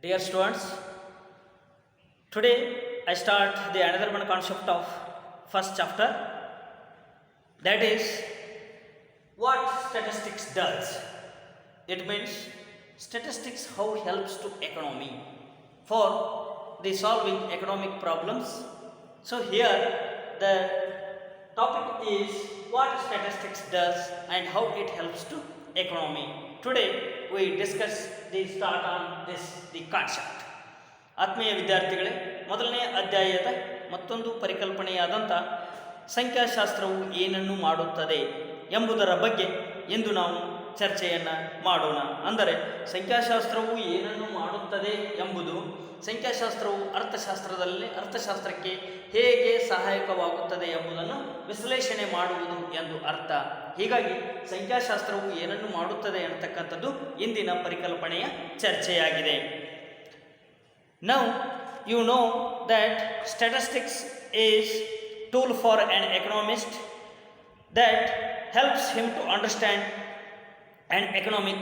Dear students, today I start the another one concept of first chapter, that is what statistics does. It means statistics how helps to economy for the solving economic problems. So here the topic is what statistics does and how it helps to economy. Today we discuss the start on this the concept. ಆತ್ಮೀಯ ವಿದ್ಯಾರ್ಥಿಗಳೇ, ಮೊದಲನೇ ಅಧ್ಯಾಯದ ಮತ್ತೊಂದು ಪರಿಕಲ್ಪನೆಯಾದಂಥ ಸಂಖ್ಯಾಶಾಸ್ತ್ರವು ಏನನ್ನು ಮಾಡುತ್ತದೆ ಎಂಬುದರ ಬಗ್ಗೆ ಇಂದು ನಾವು ಚರ್ಚೆಯನ್ನು ಮಾಡೋಣ. ಅಂದರೆ ಸಂಖ್ಯಾಶಾಸ್ತ್ರವು ಏನನ್ನು ಮಾಡುತ್ತದೆ ಎಂಬುದು, ಸಂಖ್ಯಾಶಾಸ್ತ್ರವು ಅರ್ಥಶಾಸ್ತ್ರಕ್ಕೆ ಹೇಗೆ ಸಹಾಯಕವಾಗುತ್ತದೆ ಎಂಬುದನ್ನು ವಿಶ್ಲೇಷಣೆ ಮಾಡುವುದು ಎಂದು ಅರ್ಥ. ಹೀಗಾಗಿ ಸಂಖ್ಯಾಶಾಸ್ತ್ರವು ಏನನ್ನು ಮಾಡುತ್ತದೆ ಅಂತಕ್ಕಂಥದ್ದು ಇಂದಿನ ಪರಿಕಲ್ಪನೆಯ ಚರ್ಚೆಯಾಗಿದೆ. Now you know that statistics is tool for an economist that helps him to understand an economic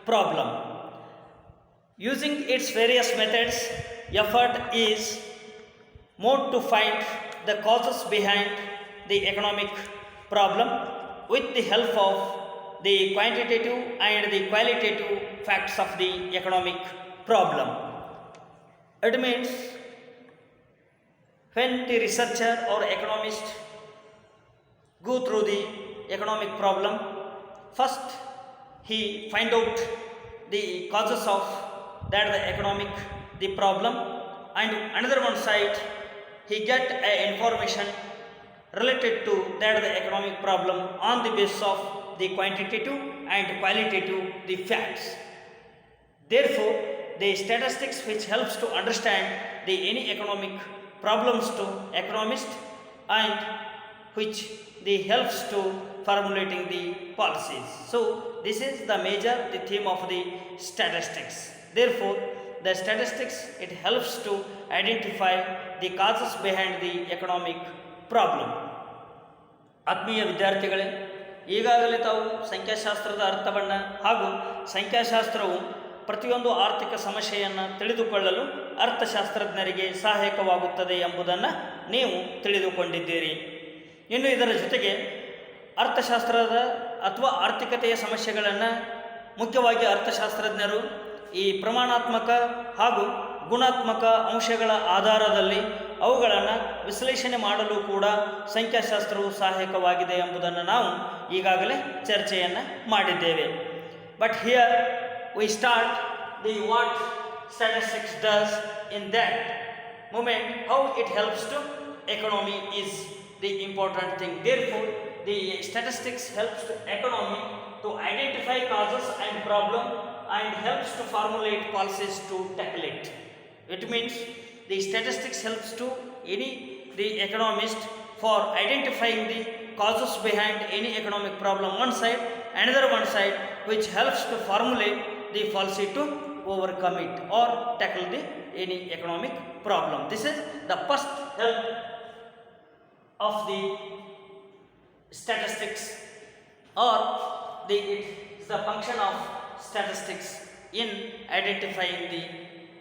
problem. Using its various methods, effort is made to find the causes behind the economic problem with the help of the quantitative and the qualitative facts of the economic problem. It means when the researcher or economist go through the economic problem, first he find out the causes of the problem, and another one side he get a information related to the economic problem on the basis of the quantitative and qualitative the facts. Therefore the statistics which helps to understand the any economic problems to economist, and which they helps to formulating the policies. So this is the major the theme of the statistics. Therefore the statistics it helps to identify the causes behind the economic problem. ಆತ್ಮೀಯ ವಿದ್ಯಾರ್ಥಿಗಳೇ, ಈಗಾಗಲೇ ತಾವು ಸಂಖ್ಯಾಶಾಸ್ತ್ರದ ಅರ್ಥವನ್ನು ಹಾಗೂ ಸಂಖ್ಯಾಶಾಸ್ತ್ರವು ಪ್ರತಿಯೊಂದು ಆರ್ಥಿಕ ಸಮಸ್ಯೆಯನ್ನು ತಿಳಿದುಕೊಳ್ಳಲು ಅರ್ಥಶಾಸ್ತ್ರಜ್ಞರಿಗೆ ಸಹಾಯಕವಾಗುತ್ತದೆ ಎಂಬುದನ್ನು ನೀವು ತಿಳಿದುಕೊಂಡಿದ್ದೀರಿ. ಇನ್ನು ಇದರ ಜೊತೆಗೆ ಅರ್ಥಶಾಸ್ತ್ರದ ಅಥವಾ ಆರ್ಥಿಕತೆಯ ಸಮಸ್ಯೆಗಳನ್ನು ಮುಖ್ಯವಾಗಿ ಅರ್ಥಶಾಸ್ತ್ರಜ್ಞರು ಈ ಪ್ರಮಾಣಾತ್ಮಕ ಹಾಗೂ ಗುಣಾತ್ಮಕ ಅಂಶಗಳ ಆಧಾರದಲ್ಲಿ ಅವುಗಳನ್ನು ವಿಶ್ಲೇಷಣೆ ಮಾಡಲು ಕೂಡ ಸಂಖ್ಯಾಶಾಸ್ತ್ರವು ಸಹಾಯಕವಾಗಿದೆ ಎಂಬುದನ್ನು ನಾವು ಈಗಾಗಲೇ ಚರ್ಚೆಯನ್ನು ಮಾಡಿದ್ದೇವೆ. But here we start the what statistics does. In that moment how it helps to economy is the important thing. Therefore the statistics helps to economy to identify causes and problem and helps to formulate policies to tackle it. It means the statistics helps to the economist for identifying the causes behind any economic problem one side, another one side which helps to formulate the policy to overcome it or tackle the any economic problem. This is the first help of the statistics, or it is the function of statistics in identifying the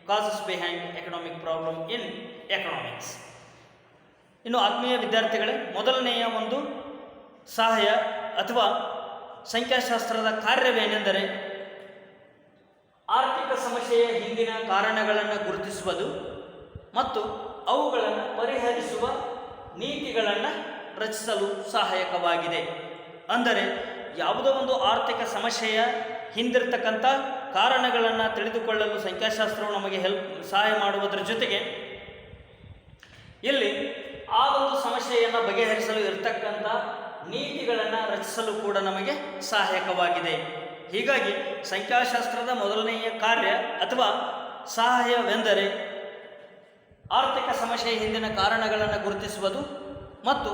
causes behind economic problem in economics. ಇನ್ನು ಆತ್ಮೀಯ ವಿದ್ಯಾರ್ಥಿಗಳೇ, ಮೊದಲನೆಯ ಒಂದು ಸಹಾಯ ಅಥವಾ ಸಂಖ್ಯಾಶಾಸ್ತ್ರದ ಕಾರ್ಯವೇನೆಂದರೆ ಆರ್ಥಿಕ ಸಮಸ್ಯೆಯ ಹಿಂದಿನ ಕಾರಣಗಳನ್ನು ಗುರುತಿಸುವುದು ಮತ್ತು ಅವುಗಳನ್ನು ಪರಿಹರಿಸುವ ನೀತಿಗಳನ್ನು ರಚಿಸಲು ಸಹಾಯಕವಾಗಿದೆ. ಅಂದರೆ ಯಾವುದೋ ಒಂದು ಆರ್ಥಿಕ ಸಮಸ್ಯೆಯ ಹಿಂದಿರ್ತಕ್ಕಂಥ ಕಾರಣಗಳನ್ನು ತಿಳಿದುಕೊಳ್ಳಲು ಸಂಖ್ಯಾಶಾಸ್ತ್ರವು ನಮಗೆ ಸಹಾಯ ಮಾಡುವುದರ ಜೊತೆಗೆ ಇಲ್ಲಿ ಆ ಒಂದು ಸಮಸ್ಯೆಯನ್ನು ಬಗೆಹರಿಸಲು ಇರತಕ್ಕಂಥ ನೀತಿಗಳನ್ನು ರಚಿಸಲು ಕೂಡ ನಮಗೆ ಸಹಾಯಕವಾಗಿದೆ. ಹೀಗಾಗಿ ಸಂಖ್ಯಾಶಾಸ್ತ್ರದ ಮೊದಲನೆಯ ಕಾರ್ಯ ಅಥವಾ ಸಹಾಯವೆಂದರೆ ಆರ್ಥಿಕ ಸಮಸ್ಯೆಯ ಹಿಂದಿನ ಕಾರಣಗಳನ್ನು ಗುರುತಿಸುವುದು ಮತ್ತು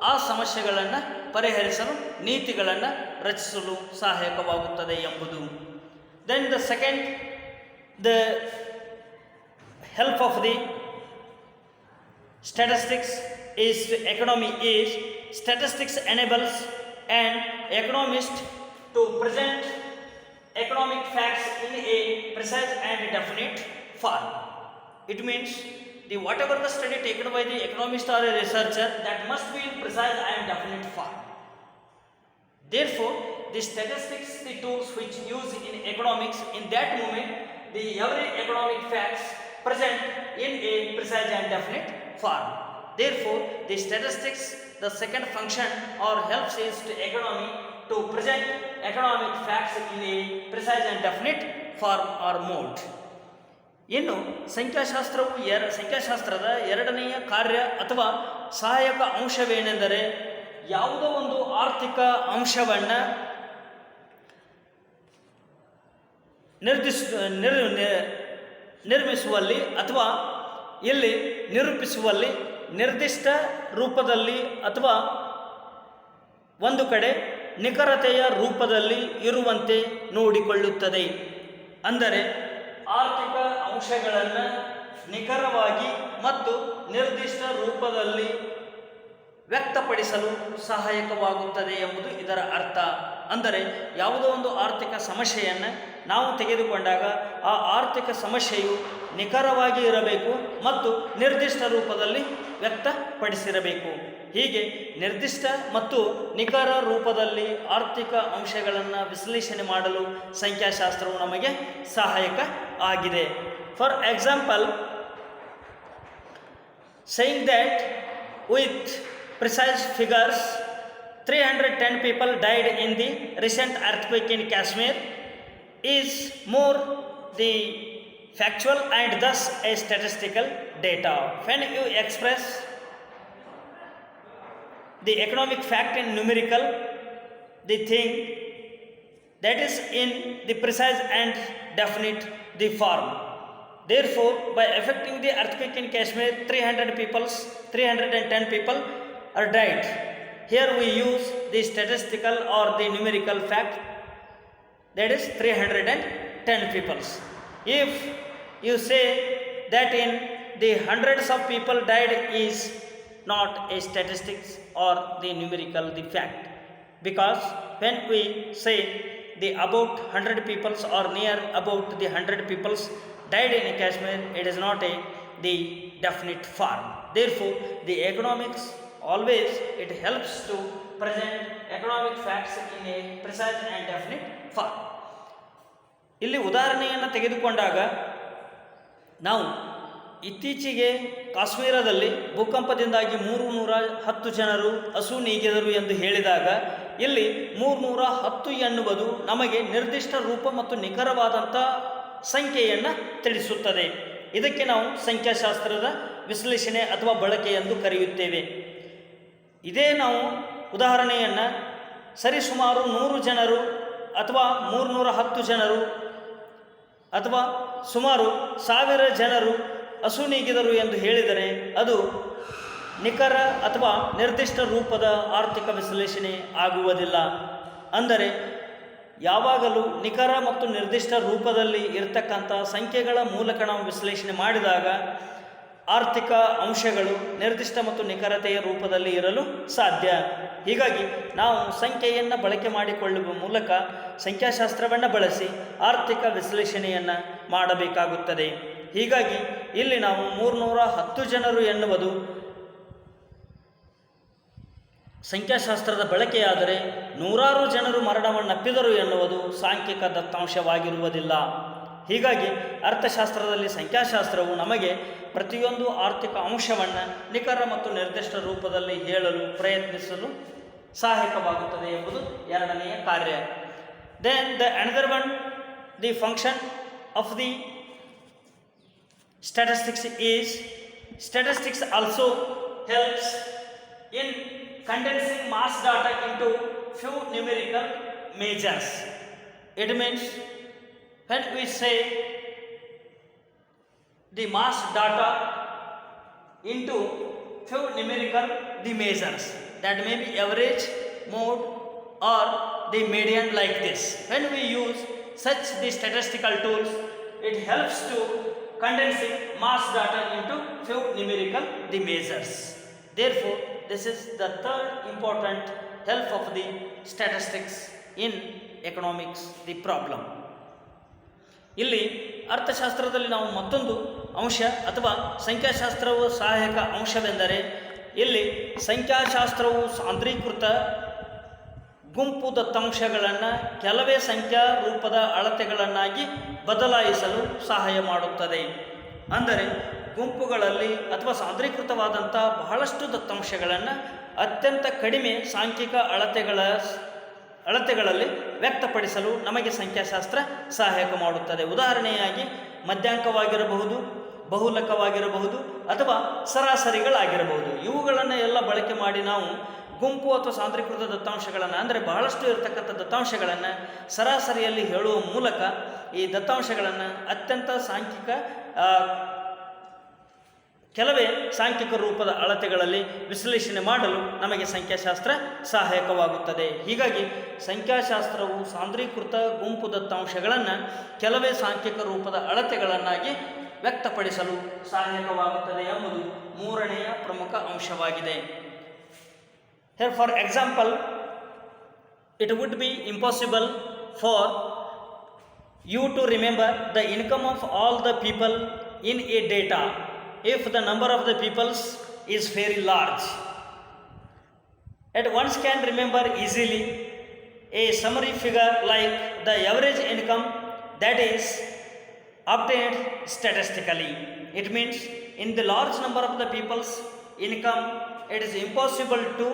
ಆ ಸಮಸ್ಯೆಗಳನ್ನು ಪರಿಹರಿಸಲು ನೀತಿಗಳನ್ನು ರಚಿಸಲು ಸಹಾಯಕವಾಗುತ್ತದೆ ಎಂಬುದು. Then the second the help of the statistics is economy is statistics enables and economist to present economic facts in a precise and definite form. It means the whatever the study taken by the economist or a researcher, that must be in precise and definite form. Therefore, the statistics, the tools which used in economics, in that moment, the every economic facts present in a precise and definite form. Therefore, the statistics, the second function or helps is to economy to present economic facts in a precise and definite form or mode. ಇನ್ನು ಸಂಖ್ಯಾಶಾಸ್ತ್ರದ ಎರಡನೆಯ ಕಾರ್ಯ ಅಥವಾ ಸಹಾಯಕ ಅಂಶವೇನೆಂದರೆ, ಯಾವುದೋ ಒಂದು ಆರ್ಥಿಕ ಅಂಶವನ್ನು ನಿರ್ಮಿಸುವಲ್ಲಿ ಅಥವಾ ಇಲ್ಲಿ ನಿರೂಪಿಸುವಲ್ಲಿ ನಿರ್ದಿಷ್ಟ ರೂಪದಲ್ಲಿ ಅಥವಾ ಒಂದು ಕಡೆ ನಿಖರತೆಯ ರೂಪದಲ್ಲಿ ಇರುವಂತೆ ನೋಡಿಕೊಳ್ಳುತ್ತದೆ. ಅಂದರೆ ಆರ್ಥಿಕ ಅಂಶಗಳನ್ನು ನಿಖರವಾಗಿ ಮತ್ತು ನಿರ್ದಿಷ್ಟ ರೂಪದಲ್ಲಿ ವ್ಯಕ್ತಪಡಿಸಲು ಸಹಾಯಕವಾಗುತ್ತದೆ ಎಂಬುದು ಇದರ ಅರ್ಥ. ಅಂದರೆ ಯಾವುದೋ ಒಂದು ಆರ್ಥಿಕ ಸಮಸ್ಯೆಯನ್ನು ನಾವು ತೆಗೆದುಕೊಂಡಾಗ ಆ ಆರ್ಥಿಕ ಸಮಸ್ಯೆಯು ನಿಖರವಾಗಿ ಇರಬೇಕು ಮತ್ತು ನಿರ್ದಿಷ್ಟ ರೂಪದಲ್ಲಿ ವ್ಯಕ್ತಪಡಿಸಿರಬೇಕು. ಹೀಗೆ ನಿರ್ದಿಷ್ಟ ಮತ್ತು ನಿಖರ ರೂಪದಲ್ಲಿ ಆರ್ಥಿಕ ಅಂಶಗಳನ್ನು ವಿಶ್ಲೇಷಣೆ ಮಾಡಲು ಸಂಖ್ಯಾಶಾಸ್ತ್ರವು ನಮಗೆ ಸಹಾಯಕ ಆಗಿದೆ. For example, saying that with precise figures 310 people died in the recent earthquake in Kashmir is more the factual and thus a statistical data. When you express the economic fact in numerical, the thing that is in the precise and definite the form. Therefore, by affecting the earthquake in Kashmir, 310 people are died. Here we use the statistical or the numerical fact, that is 310 people. If you say that in the hundreds of people died is not a statistics or the numerical the fact, because when we say the about 100 people or near about the 100 people died in Kashmir, it is not the definite form. Therefore, the economics always it helps to present economic facts in a precise and definite form. ಇಲ್ಲಿ ಉದಾಹರಣೆಯನ್ನು ತೆಗೆದುಕೊಂಡಾಗ ನಾವು ಇತ್ತೀಚೆಗೆ ಕಾಶ್ಮೀರದಲ್ಲಿ ಭೂಕಂಪದಿಂದಾಗಿ 310 ಜನರು ಅಸುನೀಗಿದರು ಎಂದು ಹೇಳಿದಾಗ ಇಲ್ಲಿ 310 ಎನ್ನುವುದು ನಮಗೆ ನಿರ್ದಿಷ್ಟ ರೂಪ ಮತ್ತು ನಿಖರವಾದಂಥ ಸಂಖ್ಯೆಯನ್ನು ತಿಳಿಸುತ್ತದೆ. ಇದಕ್ಕೆ ನಾವು ಸಂಖ್ಯಾಶಾಸ್ತ್ರದ ವಿಶ್ಲೇಷಣೆ ಅಥವಾ ಬಳಕೆ ಎಂದು ಕರೆಯುತ್ತೇವೆ. ಇದೇ ನಾವು ಉದಾಹರಣೆಯನ್ನು ಸರಿಸುಮಾರು 100 ಜನರು ಅಥವಾ 310 ಜನರು ಅಥವಾ ಸುಮಾರು 1000 ಜನರು ಅಸುನೀಗಿದರು ಎಂದು ಹೇಳಿದರೆ ಅದು ನಿಖರ ಅಥವಾ ನಿರ್ದಿಷ್ಟ ರೂಪದ ಆರ್ಥಿಕ ವಿಶ್ಲೇಷಣೆ ಆಗುವುದಿಲ್ಲ. ಅಂದರೆ ಯಾವಾಗಲೂ ನಿಖರ ಮತ್ತು ನಿರ್ದಿಷ್ಟ ರೂಪದಲ್ಲಿ ಇರತಕ್ಕಂಥ ಸಂಖ್ಯೆಗಳ ಮೂಲಕ ನಾವು ವಿಶ್ಲೇಷಣೆ ಮಾಡಿದಾಗ ಆರ್ಥಿಕ ಅಂಶಗಳು ನಿರ್ದಿಷ್ಟ ಮತ್ತು ನಿಖರತೆಯ ರೂಪದಲ್ಲಿ ಇರಲು ಸಾಧ್ಯ. ಹೀಗಾಗಿ ನಾವು ಸಂಖ್ಯೆಯನ್ನು ಬಳಕೆ ಮಾಡಿಕೊಳ್ಳುವ ಮೂಲಕ ಸಂಖ್ಯಾಶಾಸ್ತ್ರವನ್ನು ಬಳಸಿ ಆರ್ಥಿಕ ವಿಶ್ಲೇಷಣೆಯನ್ನು ಮಾಡಬೇಕಾಗುತ್ತದೆ. ಹೀಗಾಗಿ ಇಲ್ಲಿ ನಾವು 310 ಜನರು ಎನ್ನುವುದು ಸಂಖ್ಯಾಶಾಸ್ತ್ರದ ಬಳಕೆಯಾದರೆ 100 ಜನರು ಮರಣವನ್ನಪ್ಪಿದರು ಎನ್ನುವುದು ಸಾಂಖ್ಯಿಕ ದತ್ತಾಂಶವಾಗಿರುವುದಿಲ್ಲ. ಹೀಗಾಗಿ ಅರ್ಥಶಾಸ್ತ್ರದಲ್ಲಿ ಸಂಖ್ಯಾಶಾಸ್ತ್ರವು ನಮಗೆ ಪ್ರತಿಯೊಂದು ಆರ್ಥಿಕ ಅಂಶವನ್ನು ನಿಖರ ಮತ್ತು ನಿರ್ದಿಷ್ಟ ರೂಪದಲ್ಲಿ ಹೇಳಲು ಪ್ರಯತ್ನಿಸಲು ಸಹಾಯಕವಾಗುತ್ತದೆ ಎಂಬುದು ಎರಡನೆಯ ಕಾರ್ಯ. Then the another one, the function of the statistics is, statistics also helps in condensing mass data into few numerical measures. It means when we say the mass data into few numerical the measures, that may be average, mode or the median like this. When we use such the statistical tools, it helps to condensing mass data into few numerical the measures. Therefore, this is the third important help of the statistics in economics the problem. ಇಲ್ಲಿ ಅರ್ಥಶಾಸ್ತ್ರದಲ್ಲಿ ನಾವು ಮತ್ತೊಂದು ಅಂಶ ಅಥವಾ ಸಂಖ್ಯಾಶಾಸ್ತ್ರವು ಸಹಾಯಕ ಅಂಶವೆಂದರೆ ಇಲ್ಲಿ ಸಂಖ್ಯಾಶಾಸ್ತ್ರವು ಸಾಂದ್ರೀಕೃತ ಗುಂಪು ದತ್ತಾಂಶಗಳನ್ನು ಕೆಲವೇ ಸಂಖ್ಯಾ ರೂಪದ ಅಳತೆಗಳನ್ನಾಗಿ ಬದಲಾಯಿಸಲು ಸಹಾಯ ಮಾಡುತ್ತದೆ. ಅಂದರೆ ಗುಂಪುಗಳಲ್ಲಿ ಅಥವಾ ಸಾಂದ್ರೀಕೃತವಾದಂಥ ಬಹಳಷ್ಟು ದತ್ತಾಂಶಗಳನ್ನು ಅತ್ಯಂತ ಕಡಿಮೆ ಸಾಂಖ್ಯಿಕ ಅಳತೆಗಳಲ್ಲಿ ವ್ಯಕ್ತಪಡಿಸಲು ನಮಗೆ ಸಂಖ್ಯಾಶಾಸ್ತ್ರ ಸಹಾಯಕ ಮಾಡುತ್ತದೆ. ಉದಾಹರಣೆಯಾಗಿ ಮಧ್ಯಾಂಕವಾಗಿರಬಹುದು, ಬಹುಲಕವಾಗಿರಬಹುದು ಅಥವಾ ಸರಾಸರಿಗಳಾಗಿರಬಹುದು. ಇವುಗಳನ್ನು ಎಲ್ಲ ಬಳಕೆ ಮಾಡಿ ನಾವು ಗುಂಪು ಅಥವಾ ಸಾಂದ್ರೀಕೃತ ದತ್ತಾಂಶಗಳನ್ನು ಅಂದರೆ ಬಹಳಷ್ಟು ಇರತಕ್ಕಂಥ ದತ್ತಾಂಶಗಳನ್ನು ಸರಾಸರಿಯಲ್ಲಿ ಹೇಳುವ ಮೂಲಕ ಈ ದತ್ತಾಂಶಗಳನ್ನು ಅತ್ಯಂತ ಕೆಲವೇ ಸಾಂಖ್ಯಿಕ ರೂಪದ ಅಳತೆಗಳಲ್ಲಿ ವಿಶ್ಲೇಷಣೆ ಮಾಡಲು ನಮಗೆ ಸಂಖ್ಯಾಶಾಸ್ತ್ರ ಸಹಾಯಕವಾಗುತ್ತದೆ. ಹೀಗಾಗಿ ಸಂಖ್ಯಾಶಾಸ್ತ್ರವು ಸಾಂದ್ರೀಕೃತ ಗುಂಪು ದತ್ತಾಂಶಗಳನ್ನು ಕೆಲವೇ ಸಾಂಖ್ಯಿಕ ರೂಪದ ಅಳತೆಗಳನ್ನಾಗಿ ವ್ಯಕ್ತಪಡಿಸಲು ಸಹಾಯಕವಾಗುತ್ತದೆ ಎಂಬುದು ಮೂರನೆಯ ಪ್ರಮುಖ ಅಂಶವಾಗಿದೆ. Here for example, it would be impossible for you to remember the income of all the people in a data if the number of the peoples is very large. At once can remember easily a summary figure like the average income that is obtained statistically. It means in the large number of the people's income, it is impossible to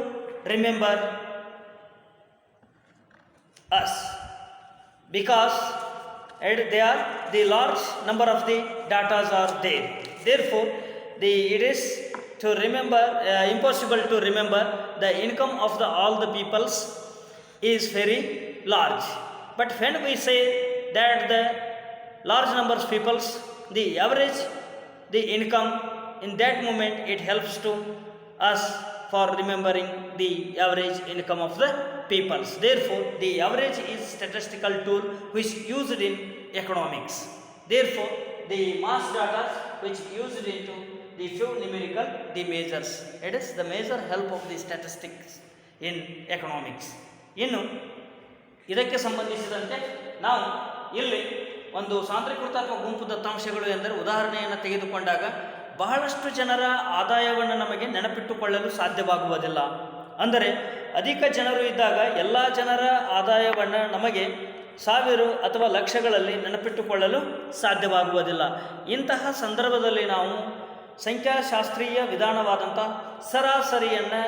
remember us because they are the large number of the datas are there. Therefore, it is to remember impossible to remember the income of all the peoples is very large. But when we say that the large number of peoples, the average, the income, in that moment it helps to us for remembering the average income of the peoples. Therefore, the average is statistical tool which used in economics. Therefore, the mass data which used into the few numerical the measures. It is the major help of the statistics in economics. ಇನ್ನು ಇದಕ್ಕೆ ಸಂಬಂಧಿಸಿದಂತೆ ನಾವು ಇಲ್ಲಿ ಒಂದು ಸಾಂದ್ರೀಕೃತ ಅಥವಾ ಗುಂಪು ದತ್ತಾಂಶಗಳು ಎಂದರೆ ಉದಾಹರಣೆಯನ್ನು ತೆಗೆದುಕೊಂಡಾಗ ಬಹಳಷ್ಟು ಜನರ ಆದಾಯವನ್ನು ನಮಗೆ ನೆನಪಿಟ್ಟುಕೊಳ್ಳಲು ಸಾಧ್ಯವಾಗುವುದಿಲ್ಲ. ಅಂದರೆ ಅಧಿಕ ಜನರು ಇದ್ದಾಗ ಎಲ್ಲ ಜನರ ಆದಾಯವನ್ನು ನಮಗೆ ಸಾವಿರ ಅಥವಾ ಲಕ್ಷಗಳಲ್ಲಿ ನೆನಪಿಟ್ಟುಕೊಳ್ಳಲು ಸಾಧ್ಯವಾಗುವುದಿಲ್ಲ. ಇಂತಹ ಸಂದರ್ಭದಲ್ಲಿ ನಾವು ಸಂಖ್ಯಾಶಾಸ್ತ್ರೀಯ ವಿಧಾನವಾದಂಥ ಸರಾಸರಿಯನ್ನು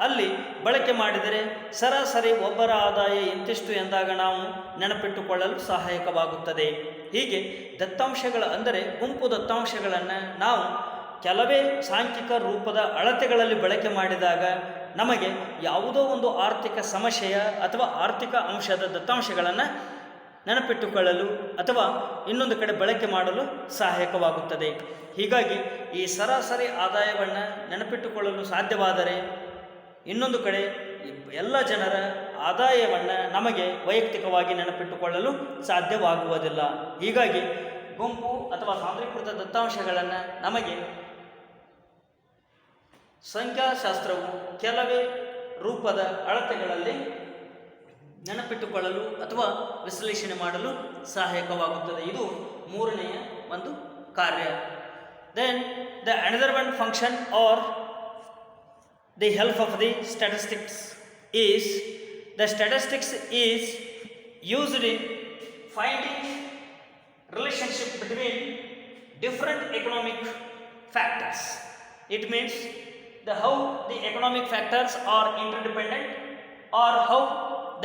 ಅಲ್ಲಿ ಬಳಕೆ ಮಾಡಿದರೆ ಸರಾಸರಿ ಒಬ್ಬರ ಆದಾಯ ಇಂತಿಷ್ಟು ಎಂದಾಗ ನಾವು ನೆನಪಿಟ್ಟುಕೊಳ್ಳಲು ಸಹಾಯಕವಾಗುತ್ತದೆ. ಹೀಗೆ ದತ್ತಾಂಶಗಳ ಅಂದರೆ ಗುಂಪು ದತ್ತಾಂಶಗಳನ್ನು ನಾವು ಕೆಲವೇ ಸಾಂಖ್ಯಿಕ ರೂಪದ ಅಳತೆಗಳಲ್ಲಿ ಬಳಕೆ ಮಾಡಿದಾಗ ನಮಗೆ ಯಾವುದೋ ಒಂದು ಆರ್ಥಿಕ ಸಮಸ್ಯೆಯ ಅಥವಾ ಆರ್ಥಿಕ ಅಂಶದ ದತ್ತಾಂಶಗಳನ್ನು ನೆನಪಿಟ್ಟುಕೊಳ್ಳಲು ಅಥವಾ ಇನ್ನೊಂದು ಕಡೆ ಬಳಕೆ ಮಾಡಲು ಸಹಾಯಕವಾಗುತ್ತದೆ. ಹೀಗಾಗಿ ಈ ಸರಾಸರಿ ಆದಾಯವನ್ನು ನೆನಪಿಟ್ಟುಕೊಳ್ಳಲು ಸಾಧ್ಯವಾದರೆ ಇನ್ನೊಂದು ಕಡೆ ಎಲ್ಲ ಜನರ ಆದಾಯವನ್ನು ನಮಗೆ ವೈಯಕ್ತಿಕವಾಗಿ ನೆನಪಿಟ್ಟುಕೊಳ್ಳಲು ಸಾಧ್ಯವಾಗುವುದಿಲ್ಲ. ಹೀಗಾಗಿ ಗುಂಪು ಅಥವಾ ಸಾಂದ್ರೀಕೃತ ದತ್ತಾಂಶಗಳನ್ನು ನಮಗೆ ಸಂಖ್ಯಾಶಾಸ್ತ್ರವು ಕೆಲವೇ ರೂಪದ ಅಳತೆಗಳಲ್ಲಿ ನೆನಪಿಟ್ಟುಕೊಳ್ಳಲು ಅಥವಾ ವಿಶ್ಲೇಷಣೆ ಮಾಡಲು ಸಹಾಯಕವಾಗುತ್ತದೆ. ಇದು ಮೂರನೆಯ ಒಂದು ಕಾರ್ಯ. Then the another one function are the help of the statistics is the statistics is used in finding relationship between different economic factors. It means how the economic factors are interdependent or how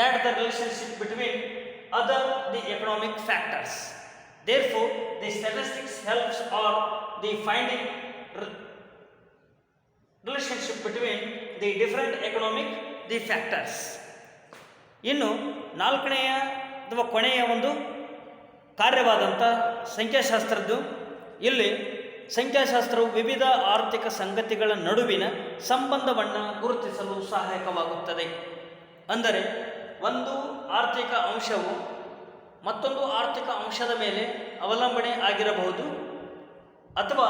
that the relationship between other the economic factors. Therefore, the statistics helps or the finding relationship between the different economic the factors. ಇನ್ನು ನಾಲ್ಕನೆಯ ಅಥವಾ ಕೊನೆಯ ಒಂದು ಕಾರ್ಯವಾದಂಥ ಸಂಖ್ಯಾಶಾಸ್ತ್ರದ್ದು ಇಲ್ಲಿ ಸಂಖ್ಯಾಶಾಸ್ತ್ರವು ವಿವಿಧ ಆರ್ಥಿಕ ಸಂಗತಿಗಳ ನಡುವಿನ ಸಂಬಂಧವನ್ನು ಗುರುತಿಸಲು ಸಹಾಯಕವಾಗುತ್ತದೆ. ಅಂದರೆ ಒಂದು ಆರ್ಥಿಕ ಅಂಶವು ಮತ್ತೊಂದು ಆರ್ಥಿಕ ಅಂಶದ ಮೇಲೆ ಅವಲಂಬನೆ ಆಗಿರಬಹುದು ಅಥವಾ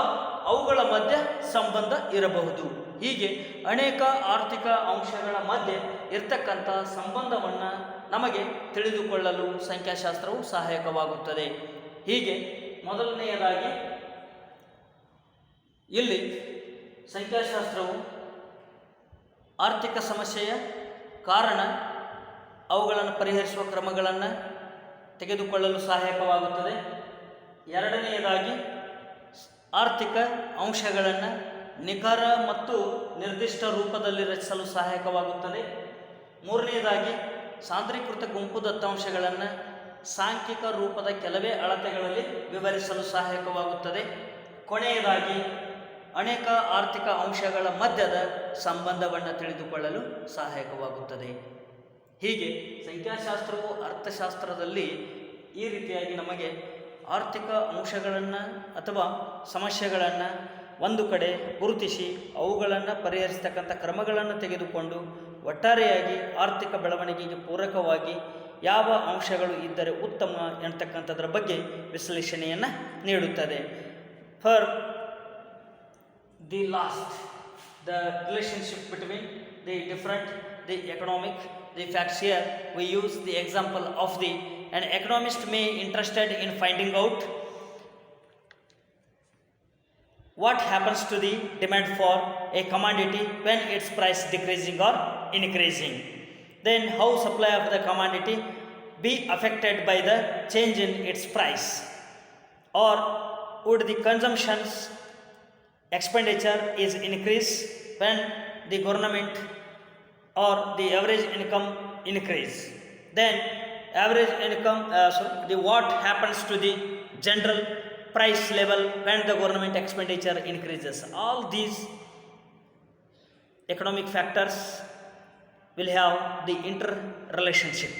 ಅವುಗಳ ಮಧ್ಯೆ ಸಂಬಂಧ ಇರಬಹುದು. ಹೀಗೆ ಅನೇಕ ಆರ್ಥಿಕ ಅಂಶಗಳ ಮಧ್ಯೆ ಇರ್ತಕ್ಕಂಥ ಸಂಬಂಧವನ್ನು ನಮಗೆ ತಿಳಿದುಕೊಳ್ಳಲು ಸಂಖ್ಯಾಶಾಸ್ತ್ರವು ಸಹಾಯಕವಾಗುತ್ತದೆ. ಹೀಗೆ ಮೊದಲನೆಯದಾಗಿ ಇಲ್ಲಿ ಸಂಖ್ಯಾಶಾಸ್ತ್ರವು ಆರ್ಥಿಕ ಸಮಸ್ಯೆಯ ಕಾರಣ, ಅವುಗಳನ್ನು ಪರಿಹರಿಸುವ ಕ್ರಮಗಳನ್ನು ತೆಗೆದುಕೊಳ್ಳಲು ಸಹಾಯಕವಾಗುತ್ತದೆ. ಎರಡನೆಯದಾಗಿ ಆರ್ಥಿಕ ಅಂಶಗಳನ್ನು ನಿಖರ ಮತ್ತು ನಿರ್ದಿಷ್ಟ ರೂಪದಲ್ಲಿ ರಚಿಸಲು ಸಹಾಯಕವಾಗುತ್ತದೆ. ಮೂರನೆಯದಾಗಿ ಸಾಂದ್ರೀಕೃತ ಗುಂಪು ದತ್ತಾಂಶಗಳನ್ನು ಸಾಂಖ್ಯಿಕ ರೂಪದ ಕೆಲವೇ ಅಳತೆಗಳಲ್ಲಿ ವಿವರಿಸಲು ಸಹಾಯಕವಾಗುತ್ತದೆ. ಕೊನೆಯದಾಗಿ ಅನೇಕ ಆರ್ಥಿಕ ಅಂಶಗಳ ಮಧ್ಯದ ಸಂಬಂಧವನ್ನು ತಿಳಿದುಕೊಳ್ಳಲು ಸಹಾಯಕವಾಗುತ್ತದೆ. ಹೀಗೆ ಸಂಖ್ಯಾಶಾಸ್ತ್ರವು ಅರ್ಥಶಾಸ್ತ್ರದಲ್ಲಿ ಈ ರೀತಿಯಾಗಿ ನಮಗೆ ಆರ್ಥಿಕ ಅಂಶಗಳನ್ನು ಅಥವಾ ಸಮಸ್ಯೆಗಳನ್ನು ಒಂದು ಕಡೆ ಗುರುತಿಸಿ ಅವುಗಳನ್ನು ಪರಿಹರಿಸತಕ್ಕಂಥ ಕ್ರಮಗಳನ್ನು ತೆಗೆದುಕೊಂಡು ಒಟ್ಟಾರೆಯಾಗಿ ಆರ್ಥಿಕ ಬೆಳವಣಿಗೆಗೆ ಪೂರಕವಾಗಿ ಯಾವ ಅಂಶಗಳು ಇದ್ದರೆ ಉತ್ತಮ ಎನ್ನತಕ್ಕಂಥದ್ರ ಬಗ್ಗೆ ವಿಶ್ಲೇಷಣೆಯನ್ನು ನೀಡುತ್ತದೆ. For the last, the relationship between the different, the economic, the facts. Here we use the example of an economist may interested in finding out what happens to the demand for a commodity when its price decreasing or increasing. Then how supply of the commodity be affected by the change in its price, or would the consumption's expenditure is increased when the government or the average income increase. Then average income, what happens to the general price level when the government expenditure increases. All these economic factors will have the interrelationship.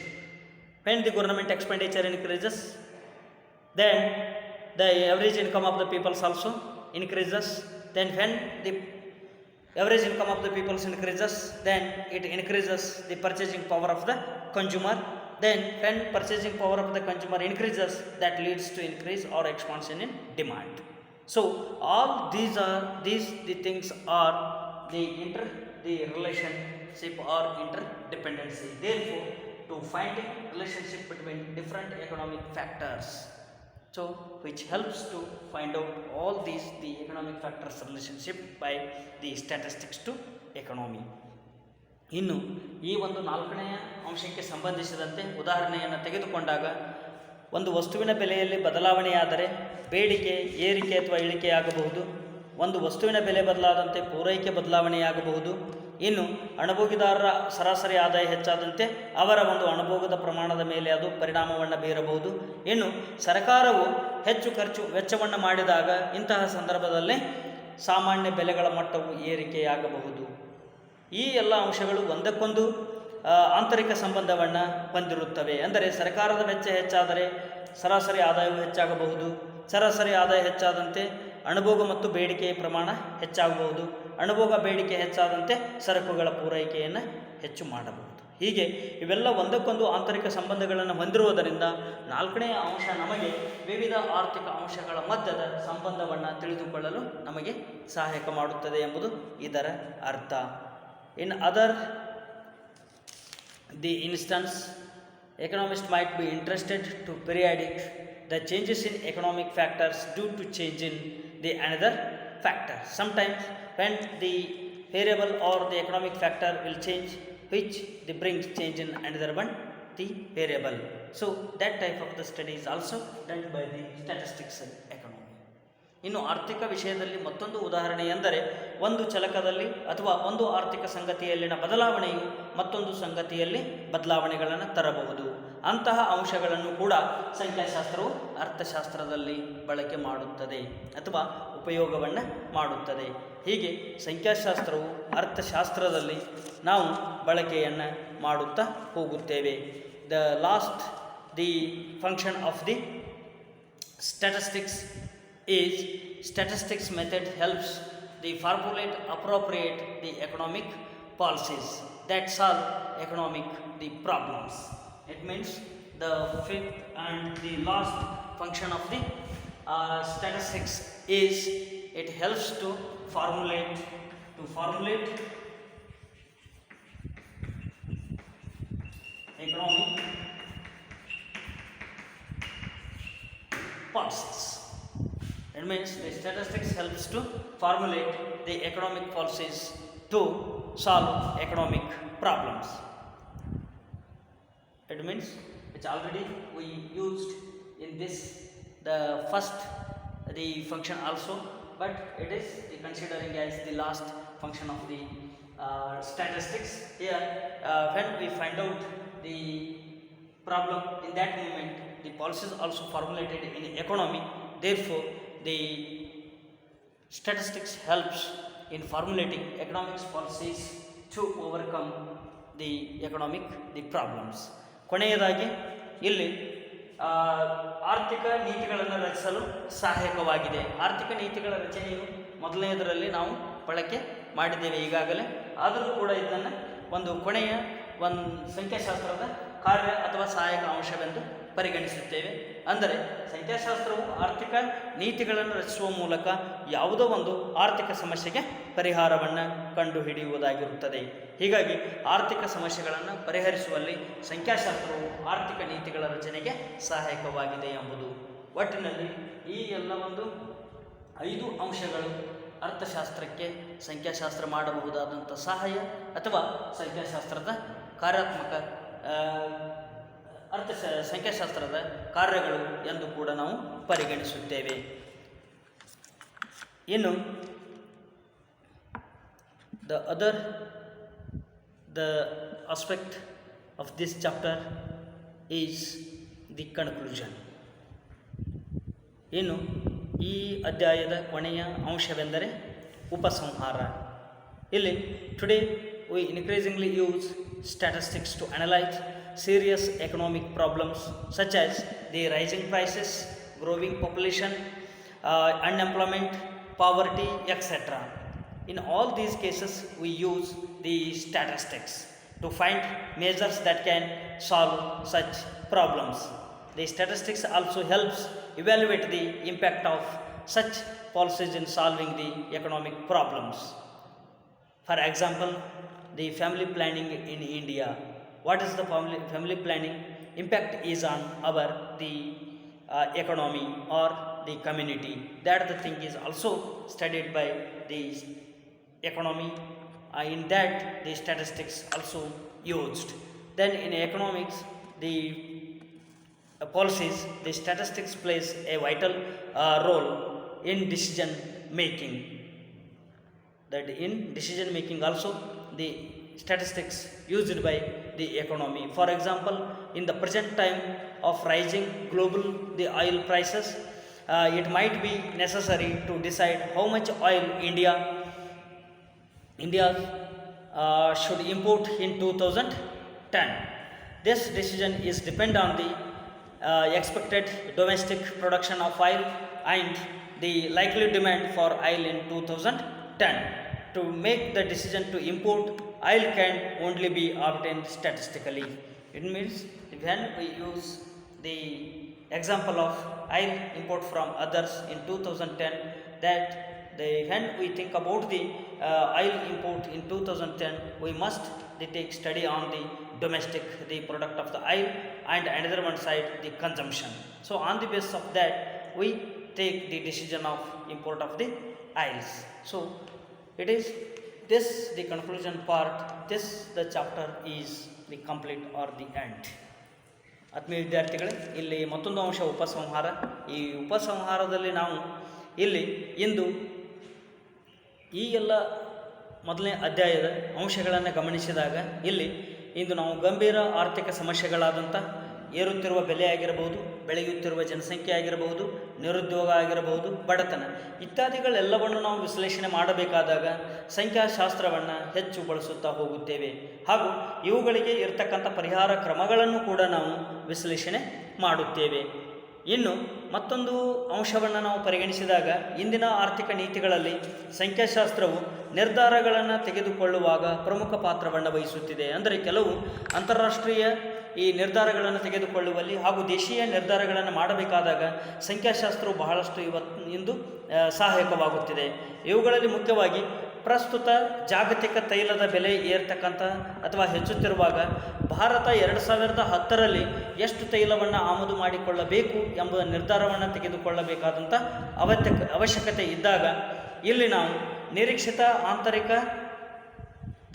When the government expenditure increases, then the average income of the people also increases. Then when the average income of the people increases, then it increases the purchasing power of the consumer. Then when purchasing power of the consumer increases, that leads to increase or expansion in demand. So all these things are the relationship or interdependency. Therefore, to find a relationship between different economic factors, so which helps to find out all these the economic factors relationship by the statistics to economy. ಇನ್ನು ಈ ಒಂದು ನಾಲ್ಕನೆಯ ಅಂಶಕ್ಕೆ ಸಂಬಂಧಿಸಿದಂತೆ ಉದಾಹರಣೆಯನ್ನು ತೆಗೆದುಕೊಂಡಾಗ, ಒಂದು ವಸ್ತುವಿನ ಬೆಲೆಯಲ್ಲಿ ಬದಲಾವಣೆಯಾದರೆ ಬೇಡಿಕೆ ಏರಿಕೆ ಅಥವಾ ಇಳಿಕೆಯಾಗಬಹುದು. ಒಂದು ವಸ್ತುವಿನ ಬೆಲೆ ಬದಲಾದಂತೆ ಪೂರೈಕೆ ಬದಲಾವಣೆಯಾಗಬಹುದು. ಇನ್ನು ಅಣಭೋಗಿದಾರರ ಸರಾಸರಿ ಆದಾಯ ಹೆಚ್ಚಾದಂತೆ ಅವರ ಒಂದು ಅಣಭೋಗದ ಪ್ರಮಾಣದ ಮೇಲೆ ಅದು ಪರಿಣಾಮವನ್ನು ಬೀರಬಹುದು. ಇನ್ನು ಸರ್ಕಾರವು ಹೆಚ್ಚು ವೆಚ್ಚವನ್ನು ಮಾಡಿದಾಗ ಇಂತಹ ಸಂದರ್ಭದಲ್ಲಿ ಸಾಮಾನ್ಯ ಬೆಲೆಗಳ ಮಟ್ಟವು ಏರಿಕೆಯಾಗಬಹುದು. ಈ ಎಲ್ಲ ಅಂಶಗಳು ಒಂದಕ್ಕೊಂದು ಆಂತರಿಕ ಸಂಬಂಧವನ್ನು ಹೊಂದಿರುತ್ತವೆ. ಅಂದರೆ ಸರ್ಕಾರದ ವೆಚ್ಚ ಹೆಚ್ಚಾದರೆ ಸರಾಸರಿ ಆದಾಯವು ಹೆಚ್ಚಾಗಬಹುದು. ಸರಾಸರಿ ಆದಾಯ ಹೆಚ್ಚಾದಂತೆ ಅಣಭೋಗ ಮತ್ತು ಬೇಡಿಕೆಯ ಪ್ರಮಾಣ ಹೆಚ್ಚಾಗಬಹುದು. ಅಣಭೋಗ ಬೇಡಿಕೆ ಹೆಚ್ಚಾದಂತೆ ಸರಕುಗಳ ಪೂರೈಕೆಯನ್ನು ಹೆಚ್ಚು ಮಾಡಬಹುದು. ಹೀಗೆ ಇವೆಲ್ಲ ಒಂದಕ್ಕೊಂದು ಆಂತರಿಕ ಸಂಬಂಧಗಳನ್ನು ಹೊಂದಿರುವುದರಿಂದ ನಾಲ್ಕನೆಯ ಅಂಶ ನಮಗೆ ವಿವಿಧ ಆರ್ಥಿಕ ಅಂಶಗಳ ಮಧ್ಯದ ಸಂಬಂಧವನ್ನು ತಿಳಿದುಕೊಳ್ಳಲು ನಮಗೆ ಸಹಾಯಕ ಮಾಡುತ್ತದೆ ಎಂಬುದು ಇದರ ಅರ್ಥ. In other the instance, economists might be interested to periodic the changes in economic factors due to change in the another factor. Sometimes when the variable or the economic factor will change, which they brings change in another one, the variable. So that type of the study is also done by the statistics and economy. ಇನ್ನು ಆರ್ಥಿಕ ವಿಷಯದಲ್ಲಿ ಮತ್ತೊಂದು ಉದಾಹರಣೆ ಎಂದರೆ, ಒಂದು ಚಲಕದಲ್ಲಿ ಅಥವಾ ಒಂದು ಆರ್ಥಿಕ ಸಂಗತಿಯಲ್ಲಿನ ಬದಲಾವಣೆಯು ಮತ್ತೊಂದು ಸಂಗತಿಯಲ್ಲಿ ಬದಲಾವಣೆಗಳನ್ನು ತರಬಹುದು. ಅಂತಹ ಅಂಶಗಳನ್ನು ಕೂಡ ಸಂಖ್ಯಾಶಾಸ್ತ್ರವು ಅರ್ಥಶಾಸ್ತ್ರದಲ್ಲಿ ಬಳಕೆ ಮಾಡುತ್ತದೆ ಅಥವಾ ಉಪಯೋಗವನ್ನು ಮಾಡುತ್ತದೆ. ಹೀಗೆ ಸಂಖ್ಯಾಶಾಸ್ತ್ರವು ಅರ್ಥಶಾಸ್ತ್ರದಲ್ಲಿ ನಾವು ಬಳಕೆಯನ್ನು ಮಾಡುತ್ತಾ ಹೋಗುತ್ತೇವೆ. The function of the statistics is statistics method helps the formulate appropriate the economic policies that solve economic the problems. It means the fifth and the last function of the statistics is it helps to formulate economic policies. It means the statistics helps to formulate the economic policies to solve economic problems. It means which already we used in this the first the function also, but it is considering as the last function of the statistics. Here when we find out the problem, in that moment the policies also formulated in economy. Therefore the statistics helps in formulating economics policies to overcome the economic the problems. ಕೊನೆಯದಾಗಿ ಇಲ್ಲಿ ಆರ್ಥಿಕ ನೀತಿಗಳನ್ನು ರಚಿಸಲು ಸಹಾಯಕವಾಗಿದೆ. ಆರ್ಥಿಕ ನೀತಿಗಳ ರಚನೆಯು ಮೊದಲನೆಯದರಲ್ಲಿ ನಾವು ಬಳಕೆ ಮಾಡಿದ್ದೇವೆ ಈಗಾಗಲೇ. ಆದರೂ ಕೂಡ ಇದನ್ನು ಒಂದು ಕೊನೆಯ ಒಂದು ಸಂಖ್ಯಾಶಾಸ್ತ್ರದ ಕಾರ್ಯ ಅಥವಾ ಸಹಾಯಕ ಅಂಶವೆಂದು ಪರಿಗಣಿಸುತ್ತೇವೆ. ಅಂದರೆ ಸಂಖ್ಯಾಶಾಸ್ತ್ರವು ಆರ್ಥಿಕ ನೀತಿಗಳನ್ನು ರಚಿಸುವ ಮೂಲಕ ಯಾವುದೋ ಒಂದು ಆರ್ಥಿಕ ಸಮಸ್ಯೆಗೆ ಪರಿಹಾರವನ್ನು ಕಂಡುಹಿಡಿಯುವುದಾಗಿರುತ್ತದೆ. ಹೀಗಾಗಿ ಆರ್ಥಿಕ ಸಮಸ್ಯೆಗಳನ್ನು ಪರಿಹರಿಸುವಲ್ಲಿ ಸಂಖ್ಯಾಶಾಸ್ತ್ರವು ಆರ್ಥಿಕ ನೀತಿಗಳ ರಚನೆಗೆ ಸಹಾಯಕವಾಗಿದೆ ಎಂಬುದು. ಒಟ್ಟಿನಲ್ಲಿ ಈ ಎಲ್ಲ ಒಂದು 5 ಅಂಶಗಳು ಅರ್ಥಶಾಸ್ತ್ರಕ್ಕೆ ಸಂಖ್ಯಾಶಾಸ್ತ್ರ ಮಾಡಬಹುದಾದಂಥ ಸಹಾಯ ಅಥವಾ ಸಂಖ್ಯಾಶಾಸ್ತ್ರದ ಕಾರ್ಯಾತ್ಮಕ ಸಂಖ್ಯಾಶಾಸ್ತ್ರದ ಕಾರ್ಯಗಳು ಎಂದು ಕೂಡ ನಾವು ಪರಿಗಣಿಸುತ್ತೇವೆ. ಇನ್ನು the aspect of this chapter is the conclusion. ಇನ್ನು ಈ ಅಧ್ಯಾಯದ ಕೊನೆಯ ಅಂಶವೆಂದರೆ ಉಪಸಂಹಾರ. ಇಲ್ಲಿ today we increasingly use statistics to analyze serious economic problems such as the rising prices, growing population, unemployment, poverty, etc. In all these cases we use the statistics to find measures that can solve such problems. The statistics also helps evaluate the impact of such policies in solving the economic problems. For example, the family planning in India. What is the family planning? Impact is on the economy or the community. That the thing is also studied by the economy. In that the statistics also used. Then in economics, the policies, the statistics plays a vital role in decision making. That in decision making also the statistics used by the economy. For example, in the present time of rising global the oil prices, it might be necessary to decide how much oil India should import in 2010. This decision is depend on the expected domestic production of oil and the likely demand for oil in 2010. To make the decision to import oil can only be obtained statistically. It means when we use the example of oil import from others in 2010, that when we think about the oil import in 2010, we must take study on the domestic the product of the oil and another one side the consumption. So on the basis of that we take the decision of import of the oils. So it is this the conclusion part. This the chapter is the complete or the end. ಆತ್ಮೀಯ ವಿದ್ಯಾರ್ಥಿಗಳೇ, ಇಲ್ಲಿ ಮತ್ತೊಂದು ಅಂಶ ಉಪಸಂಹಾರ. ಈ ಉಪಸಂಹಾರದಲ್ಲಿ ನಾವು ಇಲ್ಲಿ ಇಂದು ಈ ಎಲ್ಲ ಮೊದಲನೇ ಅಧ್ಯಾಯದ ಅಂಶಗಳನ್ನು ಗಮನಿಸಿದಾಗ ಇಲ್ಲಿ ಇಂದು ನಾವು ಗಂಭೀರ ಆರ್ಥಿಕ ಸಮಸ್ಯೆಗಳಾದಂಥ ಏರುತ್ತಿರುವ ಬೆಲೆ ಆಗಿರಬಹುದು, ಬೆಳೆಯುತ್ತಿರುವ ಜನಸಂಖ್ಯೆ ಆಗಿರಬಹುದು, ನಿರುದ್ಯೋಗ ಆಗಿರಬಹುದು, ಬಡತನ ಇತ್ಯಾದಿಗಳೆಲ್ಲವನ್ನು ನಾವು ವಿಶ್ಲೇಷಣೆ ಮಾಡಬೇಕಾದಾಗ ಸಂಖ್ಯಾಶಾಸ್ತ್ರವನ್ನು ಹೆಚ್ಚು ಬಳಸುತ್ತಾ ಹೋಗುತ್ತೇವೆ. ಹಾಗೂ ಇವುಗಳಿಗೆ ಇರತಕ್ಕಂಥ ಪರಿಹಾರ ಕ್ರಮಗಳನ್ನು ಕೂಡ ನಾವು ವಿಶ್ಲೇಷಣೆ ಮಾಡುತ್ತೇವೆ. ಇನ್ನು ಮತ್ತೊಂದು ಅಂಶವನ್ನು ನಾವು ಪರಿಗಣಿಸಿದಾಗ ಇಂದಿನ ಆರ್ಥಿಕ ನೀತಿಗಳಲ್ಲಿ ಸಂಖ್ಯಾಶಾಸ್ತ್ರವು ನಿರ್ಧಾರಗಳನ್ನು ತೆಗೆದುಕೊಳ್ಳುವಾಗ ಪ್ರಮುಖ ಪಾತ್ರವನ್ನು ವಹಿಸುತ್ತಿದೆ. ಅಂದರೆ ಕೆಲವು ಅಂತಾರಾಷ್ಟ್ರೀಯ ಈ ನಿರ್ಧಾರಗಳನ್ನು ತೆಗೆದುಕೊಳ್ಳುವಲ್ಲಿ ಹಾಗೂ ದೇಶೀಯ ನಿರ್ಧಾರಗಳನ್ನು ಮಾಡಬೇಕಾದಾಗ ಸಂಖ್ಯಾಶಾಸ್ತ್ರವು ಬಹಳಷ್ಟು ಇಂದು ಸಹಾಯಕವಾಗುತ್ತಿದೆ. ಇವುಗಳಲ್ಲಿ ಮುಖ್ಯವಾಗಿ ಪ್ರಸ್ತುತ ಜಾಗತಿಕ ತೈಲದ ಬೆಲೆ ಏರ್ತಕ್ಕಂಥ ಅಥವಾ ಹೆಚ್ಚುತ್ತಿರುವಾಗ ಭಾರತ 2010ರಲ್ಲಿ ಎಷ್ಟು ತೈಲವನ್ನು ಆಮದು ಮಾಡಿಕೊಳ್ಳಬೇಕು ಎಂಬ ನಿರ್ಧಾರವನ್ನು ತೆಗೆದುಕೊಳ್ಳಬೇಕಾದಂಥ ಅವಶ್ಯಕತೆ ಇದ್ದಾಗ ಇಲ್ಲಿ ನಾವು ನಿರೀಕ್ಷಿತ ಆಂತರಿಕ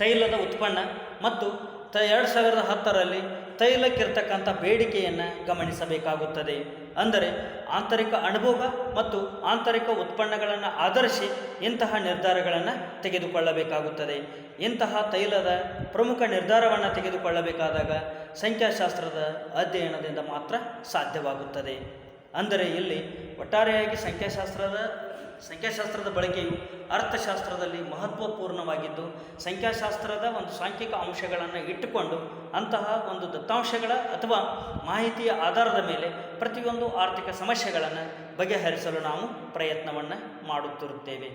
ತೈಲದ ಉತ್ಪನ್ನ ಮತ್ತು 2010ರಲ್ಲಿ ತೈಲಕ್ಕಿರ್ತಕ್ಕಂಥ ಬೇಡಿಕೆಯನ್ನು ಗಮನಿಸಬೇಕಾಗುತ್ತದೆ. ಅಂದರೆ ಆಂತರಿಕ ಅನುಭೋಗ ಮತ್ತು ಆಂತರಿಕ ಉತ್ಪನ್ನಗಳನ್ನು ಆಧರಿಸಿ ಇಂತಹ ನಿರ್ಧಾರಗಳನ್ನು ತೆಗೆದುಕೊಳ್ಳಬೇಕಾಗುತ್ತದೆ. ಇಂತಹ ತೈಲದ ಪ್ರಮುಖ ನಿರ್ಧಾರವನ್ನು ತೆಗೆದುಕೊಳ್ಳಬೇಕಾದಾಗ ಸಂಖ್ಯಾಶಾಸ್ತ್ರದ ಅಧ್ಯಯನದಿಂದ ಮಾತ್ರ ಸಾಧ್ಯವಾಗುತ್ತದೆ. ಅಂದರೆ ಇಲ್ಲಿ ಒಟ್ಟಾರೆಯಾಗಿ ಸಂಖ್ಯಾಶಾಸ್ತ್ರದ ಬಳಕೆಯು ಅರ್ಥಶಾಸ್ತ್ರದಲ್ಲಿ ಮಹತ್ವಪೂರ್ಣವಾಗಿದ್ದು, ಸಂಖ್ಯಾಶಾಸ್ತ್ರದ ಒಂದು ಸಾಂಖ್ಯಿಕ ಅಂಶಗಳನ್ನು ಇಟ್ಟುಕೊಂಡು ಅಂತಹ ಒಂದು ದತ್ತಾಂಶಗಳ ಅಥವಾ ಮಾಹಿತಿಯ ಆಧಾರದ ಮೇಲೆ ಪ್ರತಿಯೊಂದು ಆರ್ಥಿಕ ಸಮಸ್ಯೆಗಳನ್ನು ಬಗೆಹರಿಸಲು ನಾವು ಪ್ರಯತ್ನವನ್ನು ಮಾಡುತ್ತಿರುತ್ತೇವೆ.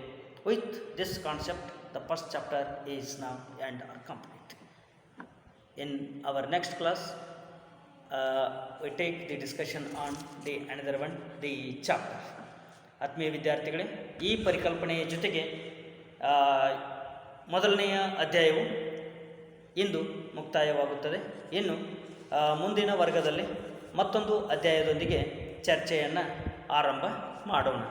With this concept the first chapter is now end or complete. In our next class we take the discussion on the another one, the chapter. ಆತ್ಮೀಯ ವಿದ್ಯಾರ್ಥಿಗಳೇ, ಈ ಪರಿಕಲ್ಪನೆಯ ಜೊತೆಗೆ ಮೊದಲನೆಯ ಅಧ್ಯಾಯವು ಇಂದು ಮುಕ್ತಾಯವಾಗುತ್ತದೆ. ಇನ್ನು ಮುಂದಿನ ವರ್ಗದಲ್ಲಿ ಮತ್ತೊಂದು ಅಧ್ಯಾಯದೊಂದಿಗೆ ಚರ್ಚೆಯನ್ನು ಆರಂಭ ಮಾಡೋಣ.